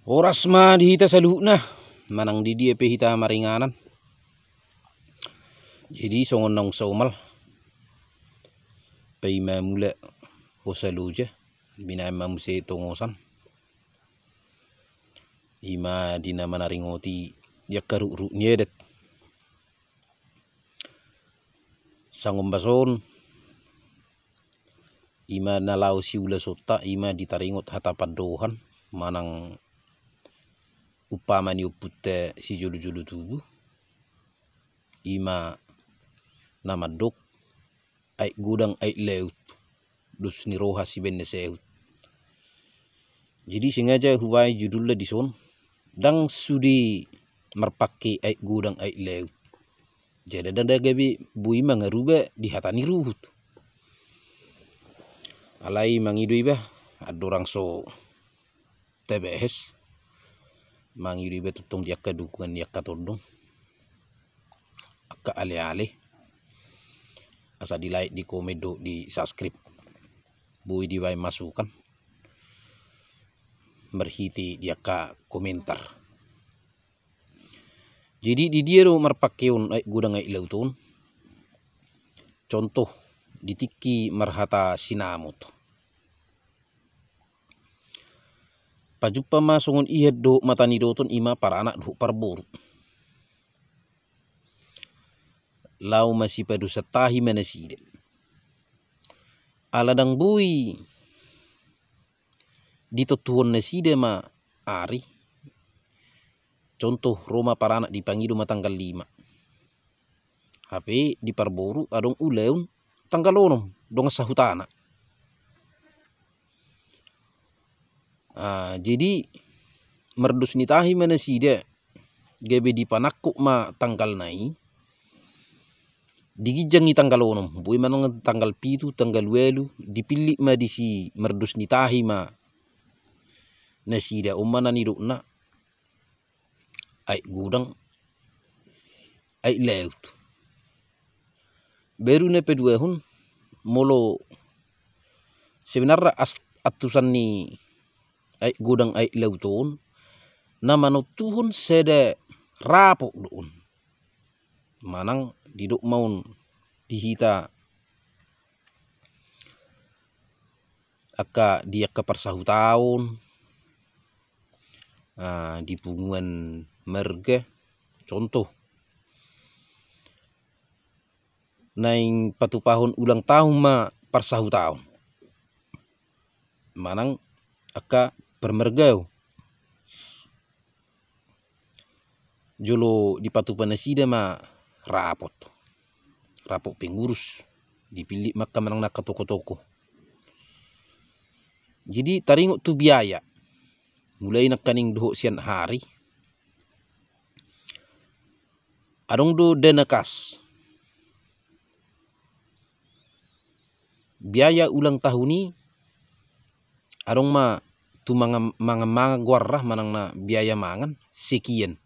Oras ma dihita sa na manang di dia hita maringanan. Jadi songon nang saumal pay mamula o sa luja binamam se tongosan ima di nama naringoti yakkaru nyedet sangombason ima nalau siula sota ima ditaringot hatapadohan manang upamani upute si julu-julu tubuh ima nama dok ai gudang ai leut dus niroha si benne seut. Jadi sengaja huwai judulnya dison dang sudi merpake ai gudang ai leut. Jadi danda gabi bui mangaruba di hatani ruhut. Alai mangidui bah adorang so TBS mangidui bah tutong diakka dukungan diakka todong akka ale-ale asa di like di komedo di subscribe bui diwai masukan berhiti diakka komentar. Jadi di dia ro marpakeun ai gudang ai leutun contoh ditiki marhata sinamut pajupa ma songon ihet do matani doton ima para anak do parburu lau masih padu setahi manaside aladang bui ditotuon naside ma ari contoh Roma para anak dipangido matanggal 5 HP di parboru adong uleun tanggal 6 dong sahutana. Jadi merdus nitahi manaside gebe di panakku ma tanggal nai digijangi tanggal 6 bui manang tanggal pitu tanggal welu dipilih ma disi merdus nitahi ma nasida umana ni na ai gudang ai leut baru ne pedua hun molo sebenarnya atusan ni ai gudang ai leuton nama no tuhun sede rapok doon manang diduk maun dihita akka dia ke persahu tahun di punguan merge contoh naing patupahun ulang tahun ma persahu tahun manang akka permergau jolo di patupanasida ma rapot pengurus dipilih maka menang nak toko-toko. Jadi taringot tu biaya mulai nakaning doho sian hari adong do dana kas biaya ulang tahun ni adong ma tu manga guarrah manang na biaya mangan sekian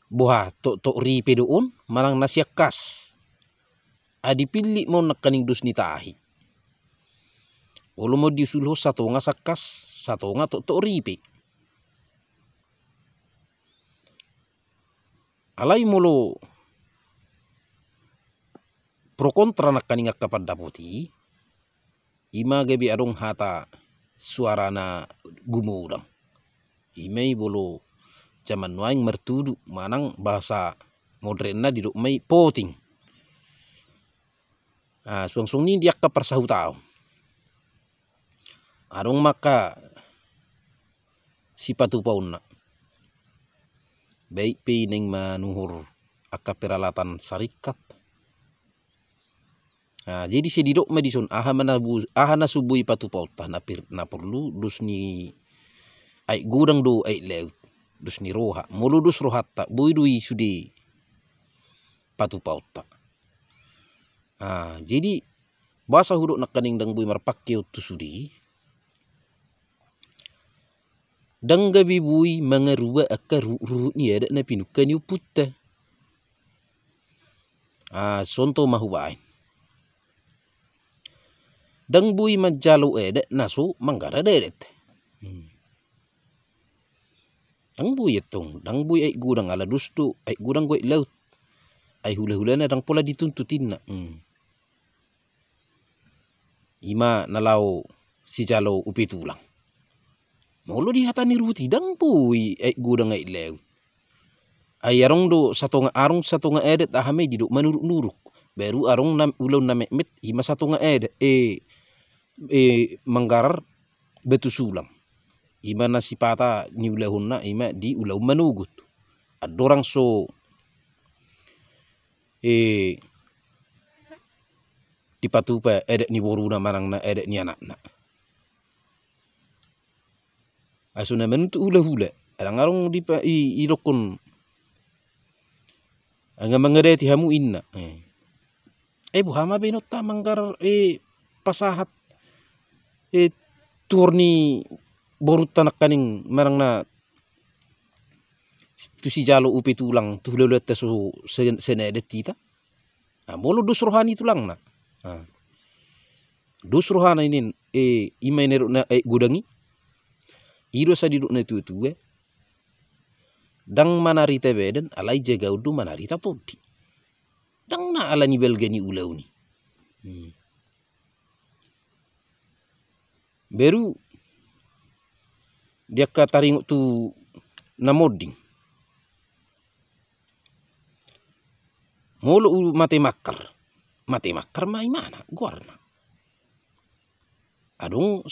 boha to ripe doon manang nasiak kas adipilih mau nakaning dus nitahi ulu mo disulho satonga sakas satonga to ripe alai molo pro kontra nakaning akapan daputi ima gabi adong hata suarana gumurang imei bolo zaman waing mertudu manang bahasa modernna diduk mai poting suang-suang ni diak ka persahu tau adong maka sipatu pauna baik pe neng manuhur akka peralatan sarikat jadi sedidok madison ahana subui patu pauta na perlu dus ni ai gudang do ai leut dus ni roha muludus rohatta buidui sudi patu pauta jadi bahasa huruk nakaning dang bui marpakke tu sudi dang gabi bui mangaruba akka ru ni ada na pinukan yu putta sonto mahubai dang bui majalo ede nasu manggara dedet Dang bui etong, dang bui ai gudang ala dustu, ai gudang goi laut. Ai hula-hulana dang pola dituntutin na. Ima nalau si jalo upi tulang. Molo di hatani ruti dang bui ai gudang ai lew. Ai arong do arong satonga edet ahame di do manuruk-nuruk. Baru arong ulau na met ima satonga edet manggarar betu sulang. Ima na sipata ni ulahunna ima di ulau manugut. Adorang so dipatupa edet ni boruna marang na edet ni anak na. Asuna menutu hula-hula. Arang dipa irokon anga mangereti hamu inna. Buhama benota manggar pasahat turni borut tanak kaning marang na tu si jalo upi tulang tu hula-hula tasu senedet tita. Molo dus rohani tulang na. Dus rohana inin ima nero na gudangi. Iro sa diduk na tuwe dang manarita beden alai jaga udu manarita podi. Dang na ala ni belgeni ulau ni. Beru dia kataring tu namoding. Molo mate makar. Mate makar mai mana guarna. Adong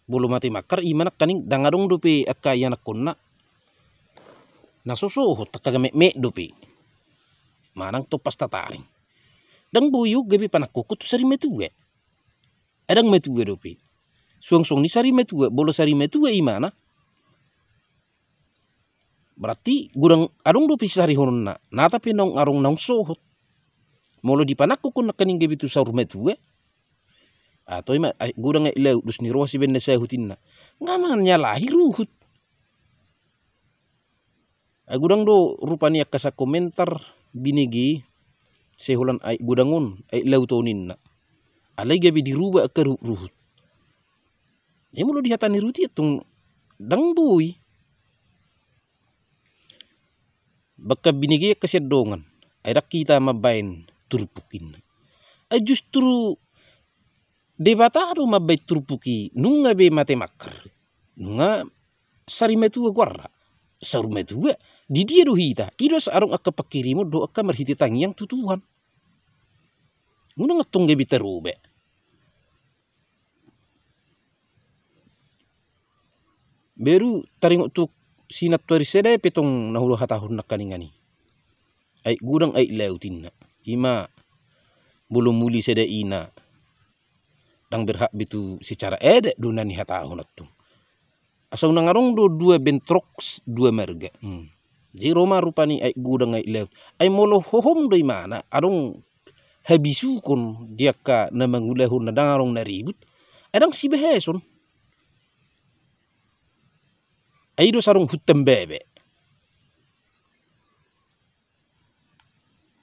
bolo mate makar imana kaning dangadong dope akaya nakonna. Nasusuhot takagame dope. Manang to pastataring. Dang buyu gabi panakukut sari metuwe. Adang metuwe dope. Suang-suang ni sari metuwe, bolo sari metuwe imana. Berarti gudang adong dope sari horonna. Na tapi nong arong nong sohot. Molo di panakukun nakaning gabi tu saur metuwe. Atau ima gudang ilau dus ni rosi benda sahutinna. Ngaman nyalahi ruhut. Gudang do rupani akasa komentar binigi sehulan ai gudangun ai lautonin na. Alai gabi dirubah ke ruhut. Mulu dihatani ruti tung dang bui. Baka binigi kesedongan. Ai dak kita mabain turpukin. Justru debata ado mabai turpuki nunga be mate makar. Nunga sari metu guarra. Saur metu di dia do hita. Ido sarong akka pakirimo do akka marhiti tangi yang tutuhan. Nunga ngatung gabi terube. Beru taring untuk sinat tuari sedai petong nahulu hatahun nakaningani. Ai gudang ai lautin na. Ima belum muli sedai ina. Dang berhak bitu secara dunani hatahun atung. Asal nangarong do dua bentrok dua merga. Jadi Roma rupani ai gudang ai laut. Ai molo hohom do mana arong habisu kon dia ka na mangulahun na dangarong na ribut. Adang si beheson. Ai do sarong hutem bebe.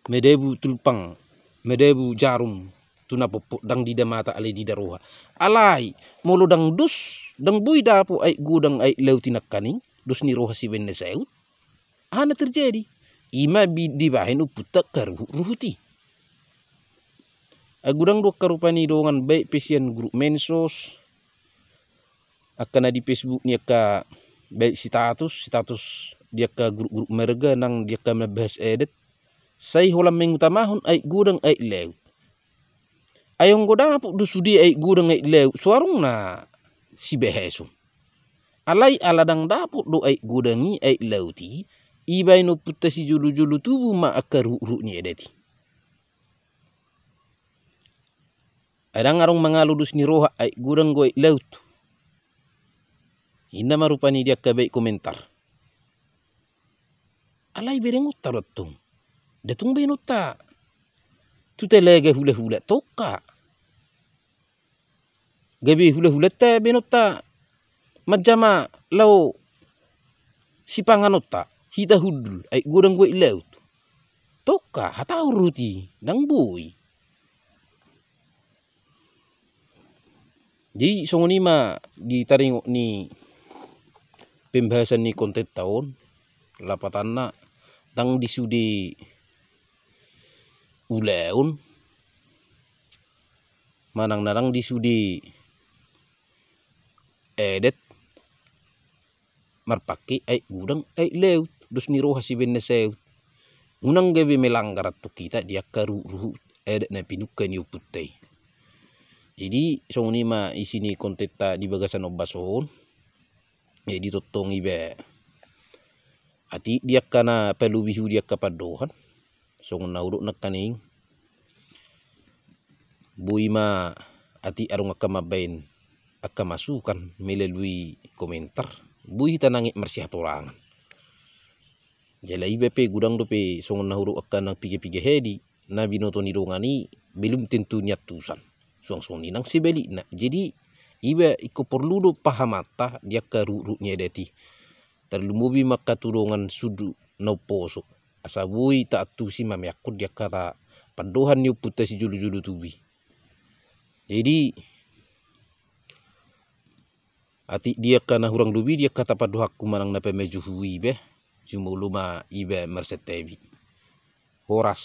Medebu tulpang, medebu jarum tuna popok dang di mata alai di daroha. Alai molo dang dus dang bui dapu ai gudang ai lautinak kaning dus ni roha si benne seut. Ana terjadi. Ima di bahen uputak ruhuti. Gudang do karupani dongan baik pesian grup mensos. Akan di Facebook ni ka baik status dia ka grup merga nang dia ka mebahas edit. Sai holam mengutamahun ai gudang ai lew. Ayong goda pu dusudi ai gudang ai lew suarung na si behesun. Alai aladang dapuk do ai gudangi ai leuti. Ibai no putta si julu-julu tubu ma akaru ni edeti. Adang arong mangaludus ni roha ai gudang goi leut. Ina marupani dia ka baik komentar. Alai berengut tarotung. Datung benota. Tu telega hula-hula toka. Gabi hula-hula te benota. Majama lau sipanganota. Hita hudul. Ay gudang gue laut. Toka hatau ruti. Dang bui. Jadi songoni ma ditaringok ni pembahasan ni konten tahun lapatana tang disudi uleun manang narang disudi edet marpaki ai gudang ai leut dus niro hasiben seut unang gabe melanggar tu kita dia karu ruhu edet na pinukan yu putih. Jadi songoni ma isini kontenta di bagasan obason jadi totong ibe ati dia kana perlu bihu dia kapadohan songon nauruk nakaning bui ma ati arung akamabain akamasukan melalui komentar bui tanangi mersihat orang jala ibe pe gudang dope songon nauruk akana pige-pige hedi na binoto nidongani belum tentu niat tusan suang ninang sibeli na jadi ibe iko perlu do pahamata dia karuruknya deti terlumubi maka turungan sudu no poso asabui tak tusi mamiakut dia kata padohan yu puta si julu-julu tubi. Jadi ati dia kana hurang dubi dia kata padohaku manang na pemeju hui be cuma luma ibe mersetebi horas